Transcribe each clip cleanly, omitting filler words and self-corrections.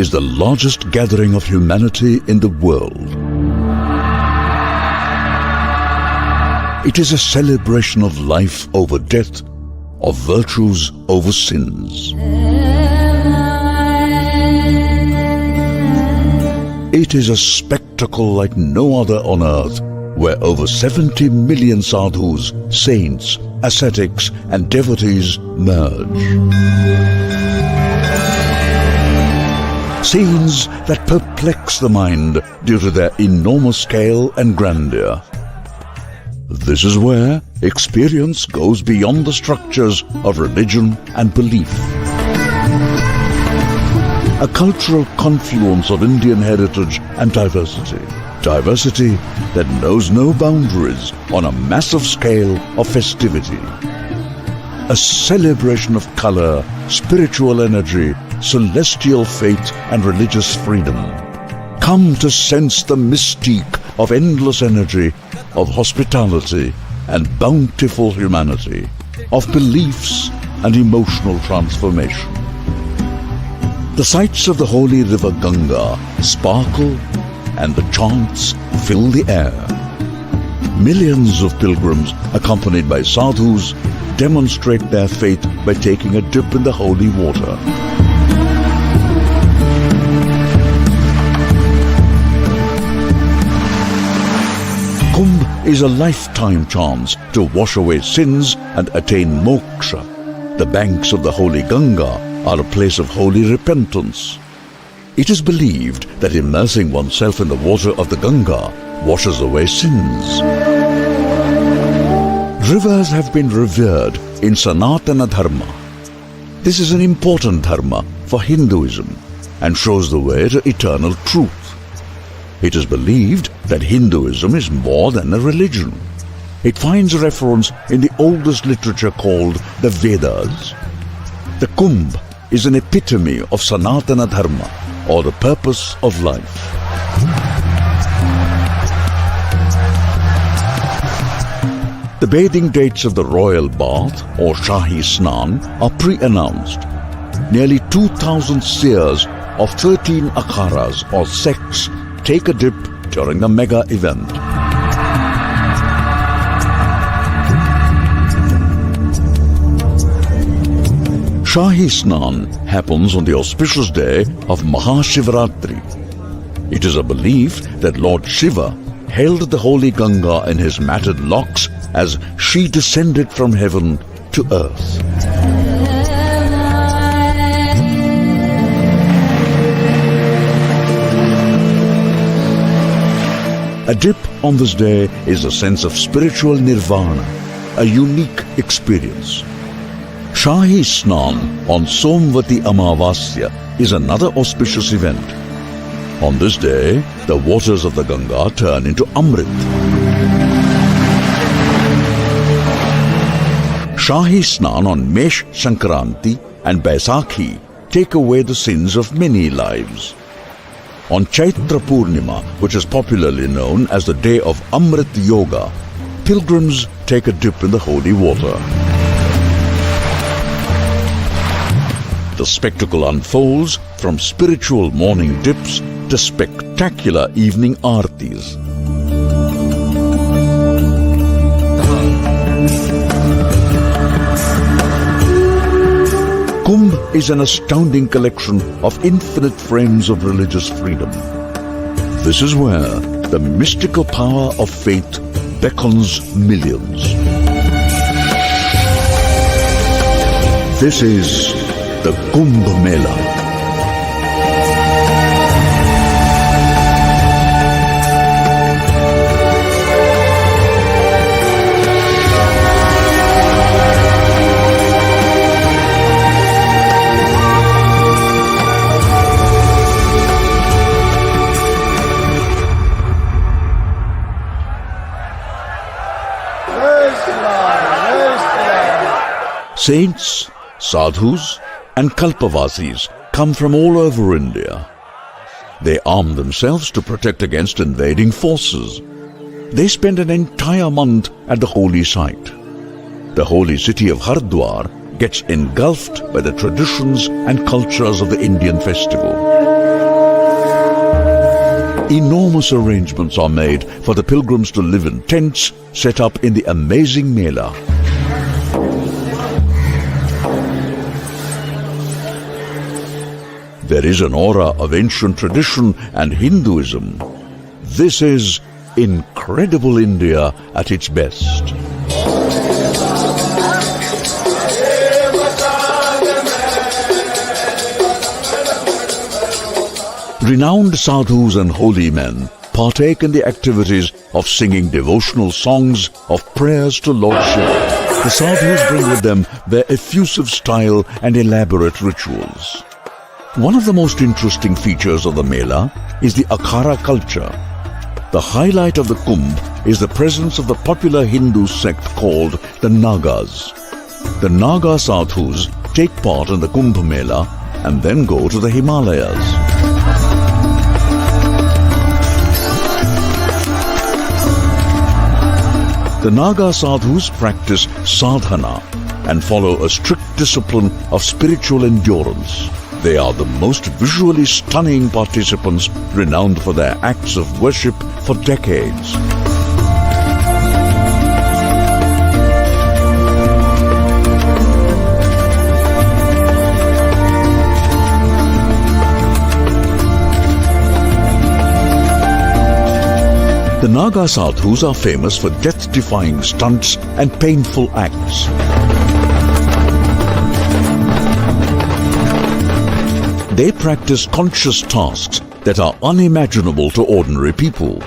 is the largest gathering of humanity in the world. It is a celebration of life over death, of virtues over sins. It is a spectacle like no other on earth, where over 70 million sadhus, saints, ascetics and devotees merge. Scenes that perplex the mind due to their enormous scale and grandeur. This is where experience goes beyond the structures of religion and belief. A cultural confluence of Indian heritage and diversity. Diversity that knows no boundaries on a massive scale of festivity. A celebration of color, spiritual energy, celestial faith and religious freedom. Come to sense the mystique of endless energy, of hospitality and bountiful humanity, of beliefs and emotional transformation. The sights of the holy river Ganga sparkle and the chants fill the air. Millions of pilgrims, accompanied by sadhus, demonstrate their faith by taking a dip in the holy water. Kumbh is a lifetime chance to wash away sins and attain moksha. The banks of the holy Ganga are a place of holy repentance. It is believed that immersing oneself in the water of the Ganga washes away sins. Rivers have been revered in Sanatana Dharma. This is an important dharma for Hinduism and shows the way to eternal truth. It is believed that Hinduism is more than a religion. It finds reference in the oldest literature called the Vedas. The Kumbh is an epitome of Sanatana Dharma, or the purpose of life. The bathing dates of the royal bath, or Shahi Snan, are pre-announced. Nearly 2,000 seers of 13 akharas or sects take a dip during the mega event. Shahi Snan happens on the auspicious day of Mahashivratri. It is a belief that Lord Shiva held the holy Ganga in his matted locks as she descended from heaven to earth. A dip on this day is a sense of spiritual nirvana, a unique experience. Shahi Snan on Somvati Amavasya is another auspicious event. On this day, the waters of the Ganga turn into Amrit. Shahi Snan on Mesh Sankranti and Baisakhi take away the sins of many lives. On Chaitra Purnima, which is popularly known as the day of Amrit Yoga, pilgrims take a dip in the holy water. The spectacle unfolds from spiritual morning dips to spectacular evening aartis. Kumbh is an astounding collection of infinite frames of religious freedom. This is where the mystical power of faith beckons millions. This is the Kumba Mela. Saints, sadhus and kalpavasis come from all over India. They arm themselves to protect against invading forces. They spend an entire month at the holy site. The holy city of Haridwar gets engulfed by the traditions and cultures of the Indian festival. Enormous arrangements are made for the pilgrims to live in tents set up in the amazing Mela. There is an aura of ancient tradition and Hinduism. This is incredible India at its best. Renowned sadhus and holy men partake in the activities of singing devotional songs of prayers to Lord Shiva. The sadhus bring with them their effusive style and elaborate rituals. One of the most interesting features of the Mela is the Akhara culture. The highlight of the Kumbh is the presence of the popular Hindu sect called the Nagas. The Naga sadhus take part in the Kumba Mela and then go to the Himalayas. The Naga sadhus practice sadhana and follow a strict discipline of spiritual endurance. They are the most visually stunning participants, renowned for their acts of worship for decades. The Naga sadhus are famous for death-defying stunts and painful acts. They practice conscious tasks that are unimaginable to ordinary people.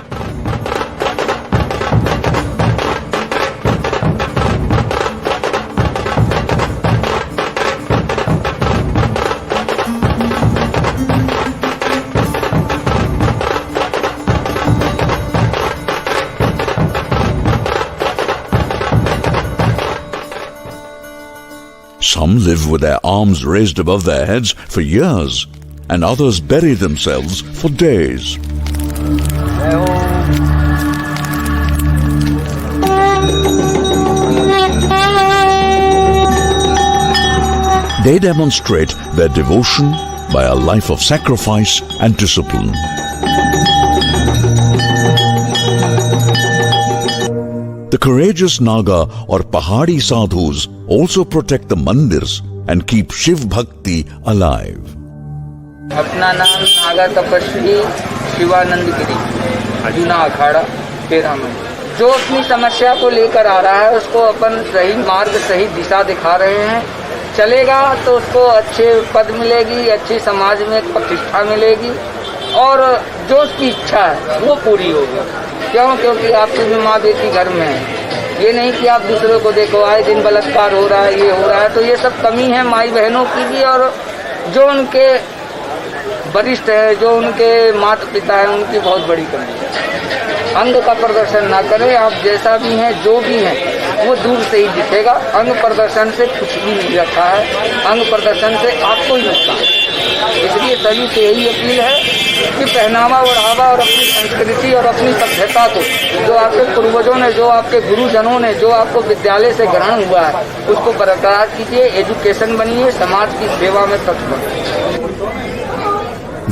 Some live with their arms raised above their heads for years, and others bury themselves for days. They demonstrate their devotion by a life of sacrifice and discipline. The courageous Naga or Pahadi sadhus also protect the mandirs and keep Shiv Bhakti alive. अपना नाम नागा तपस्वी शिवानंद गिरी, जूना अखाड़ा 13 में। जो अपनी समस्या को लेकर आ रहा है उसको अपन सही मार्ग सही दिशा दिखा रहे हैं। चलेगा तो उसको अच्छे पद मिलेगी, अच्छी समाज में प्रतिष्ठा मिलेगी और जो उसकी इच्छा है वो पूरी होगी। क्यों? क्योंकि आपकी भी माँ बेटी घर में है। ये नहीं कि आप दूसरों को देखो आए दिन बलात्कार हो रहा है, ये हो रहा है, तो ये सब कमी है माई बहनों की भी और जो उनके वरिष्ठ है, जो उनके माता पिता है, उनकी बहुत बड़ी कमी है। अंग का प्रदर्शन ना करें, आप जैसा भी हैं जो भी हैं वो दूर से ही दिखेगा। अंग प्रदर्शन से कुछ भी नहीं रखा है, अंग प्रदर्शन से आपको ही नुकसान है। इसलिए सभी से यही अपील है कि पहनावा ओढ़ावा और अपनी संस्कृति और अपनी सभ्यता को, जो आपके पूर्वजों ने, जो आपके गुरुजनों ने, जो आपको विद्यालय से ग्रहण हुआ है, उसको बरकरार कीजिए, एजुकेशन बनिए, समाज की सेवा में तत्पर।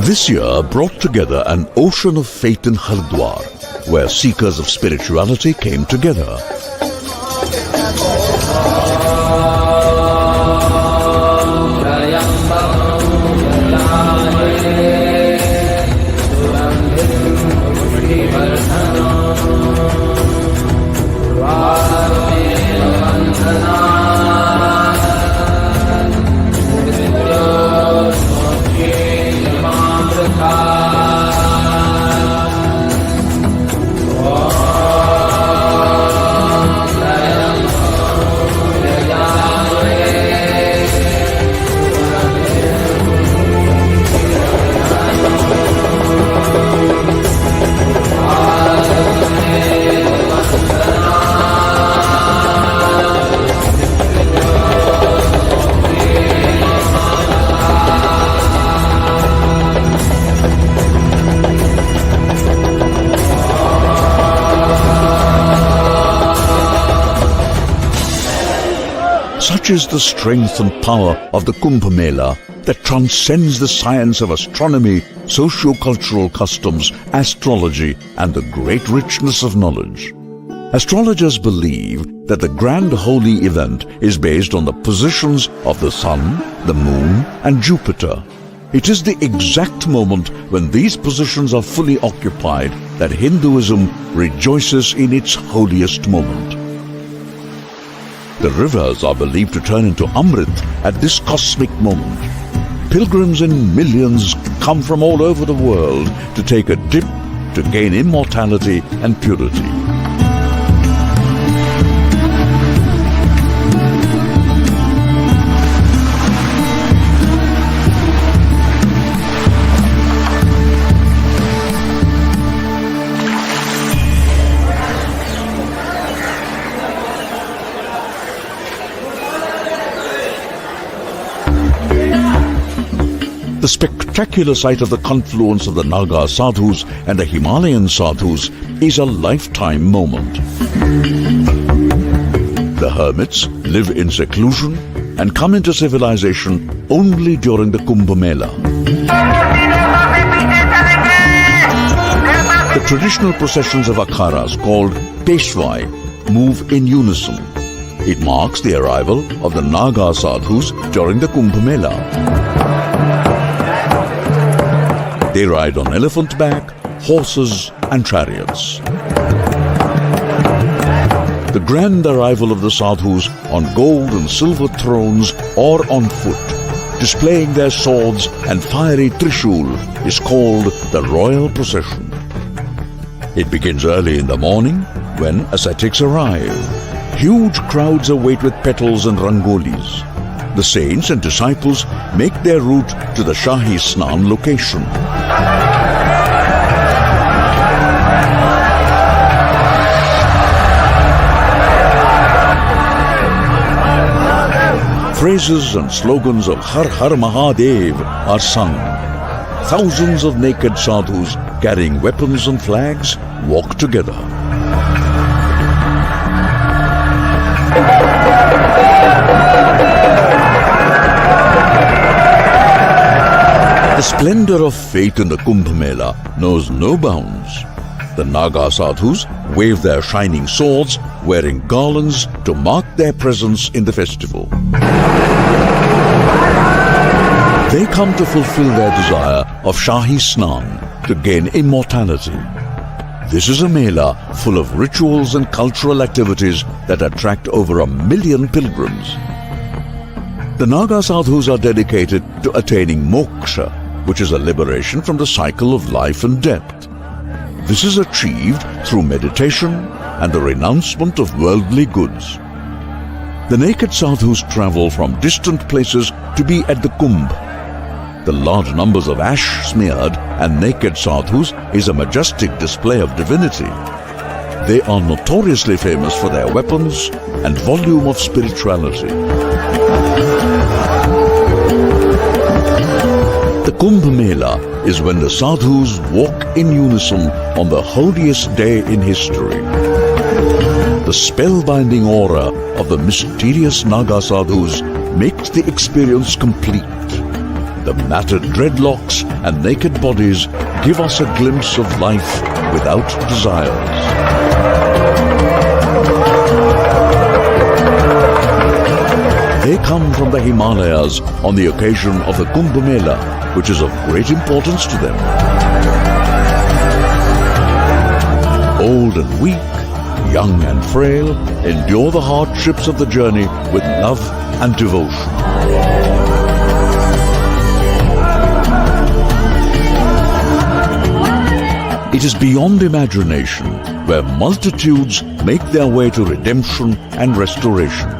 This year brought together an ocean of faith in Haridwar, where seekers of spirituality came together. Such is the strength and power of the Kumba Mela that transcends the science of astronomy, socio-cultural customs, astrology, and the great richness of knowledge. Astrologers believe that the grand holy event is based on the positions of the Sun, the Moon, and Jupiter. It is the exact moment when these positions are fully occupied that Hinduism rejoices in its holiest moment. The rivers are believed to turn into Amrit at this cosmic moment. Pilgrims in millions come from all over the world to take a dip to gain immortality and purity. The spectacular sight of the confluence of the Naga sadhus and the Himalayan sadhus is a lifetime moment. The hermits live in seclusion and come into civilization only during the Kumba Mela. The traditional processions of akharas called Peshwai move in unison. It marks the arrival of the Naga sadhus during the Kumbh Mela. They ride on elephant back, horses and chariots. The grand arrival of the sadhus on gold and silver thrones or on foot, displaying their swords and fiery trishul, is called the royal procession. It begins early in the morning when ascetics arrive. Huge crowds await with petals and rangolis. The saints and disciples make their route to the Shahi Snan location. Phrases and slogans of Har Har Mahadev are sung. Thousands of naked sadhus carrying weapons and flags walk together. The splendor of faith in the Kumbh Mela knows no bounds. The Naga sadhus wave their shining swords, wearing garlands to mark their presence in the festival. They come to fulfill their desire of Shahi Snan, to gain immortality. This is a Mela full of rituals and cultural activities that attract over 1 million pilgrims. The Naga sadhus are dedicated to attaining moksha, which is a liberation from the cycle of life and death. This is achieved through meditation and the renouncement of worldly goods. The naked sadhus travel from distant places to be at the Kumbh. The large numbers of ash smeared and naked sadhus is a majestic display of divinity. They are notoriously famous for their weapons and volume of spirituality. The Kumbh Mela is when the sadhus walk in unison on the holiest day in history. The spellbinding aura of the mysterious Naga sadhus makes the experience complete. The matted dreadlocks and naked bodies give us a glimpse of life without desires. They come from the Himalayas on the occasion of the Kumbh Mela, which is of great importance to them. Old and weak, young and frail, endure the hardships of the journey with love and devotion. It is beyond imagination, where multitudes make their way to redemption and restoration.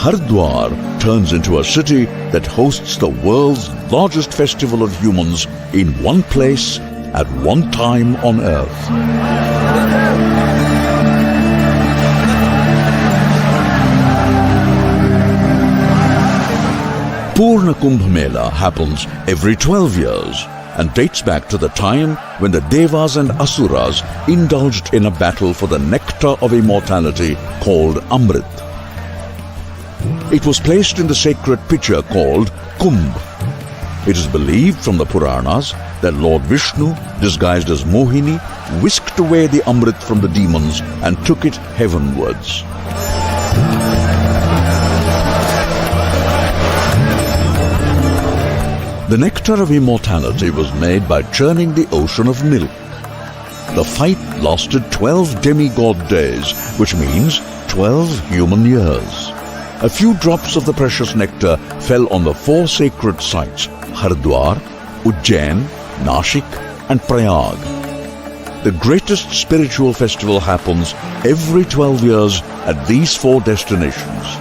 Haridwar turns into a city that hosts the world's largest festival of humans in one place at one time on earth. Purna Kumbh Mela happens every 12 years. and dates back to the time when the Devas and Asuras indulged in a battle for the nectar of immortality called Amrit. It was placed in the sacred pitcher called Kumba. It is believed from the Puranas that Lord Vishnu, disguised as Mohini, whisked away the Amrit from the demons and took it heavenwards. The nectar of immortality was made by churning the ocean of milk. The fight lasted 12 demigod days, which means 12 human years. A few drops of the precious nectar fell on the 4 sacred sites, Haridwar, Ujjain, Nashik and Prayag. The greatest spiritual festival happens every 12 years at these 4 destinations.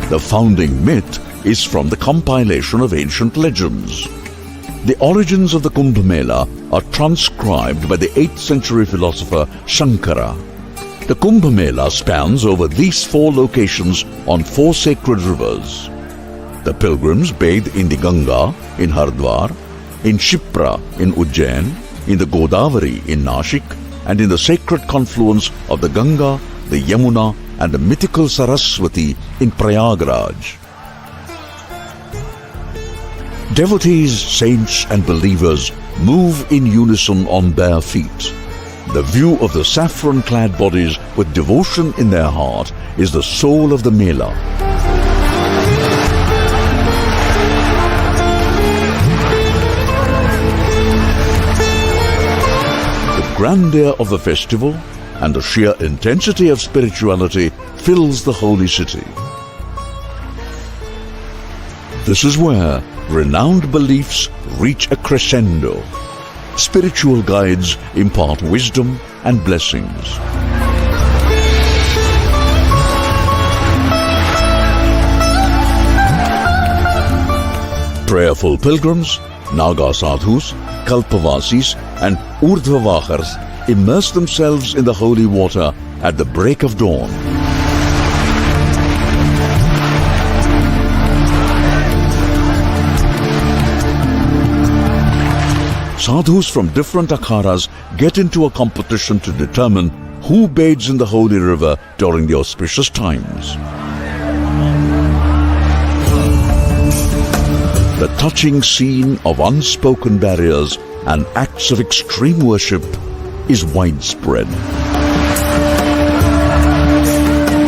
The founding myth is from the compilation of ancient legends. The origins of the Kumba Mela are transcribed by the 8th century philosopher Shankara. The Kumba Mela spans over these 4 locations on 4 sacred rivers. The pilgrims bathe in the Ganga in Haridwar, in Shipra in Ujjain, in the Godavari in Nashik, and in the sacred confluence of the Ganga, the Yamuna, and the mythical Saraswati in Prayagraj. Devotees, saints and believers move in unison on bare feet. The view of the saffron-clad bodies with devotion in their heart is the soul of the Mela. The grandeur of the festival and the sheer intensity of spirituality fills the holy city. This is where renowned beliefs reach a crescendo. Spiritual guides impart wisdom and blessings. Prayerful pilgrims, Naga sadhus, Kalpavasis and Urdhvavahars immerse themselves in the holy water at the break of dawn. Sadhus from different akharas get into a competition to determine who bathes in the holy river during the auspicious times. The touching scene of unspoken barriers and acts of extreme worship is widespread.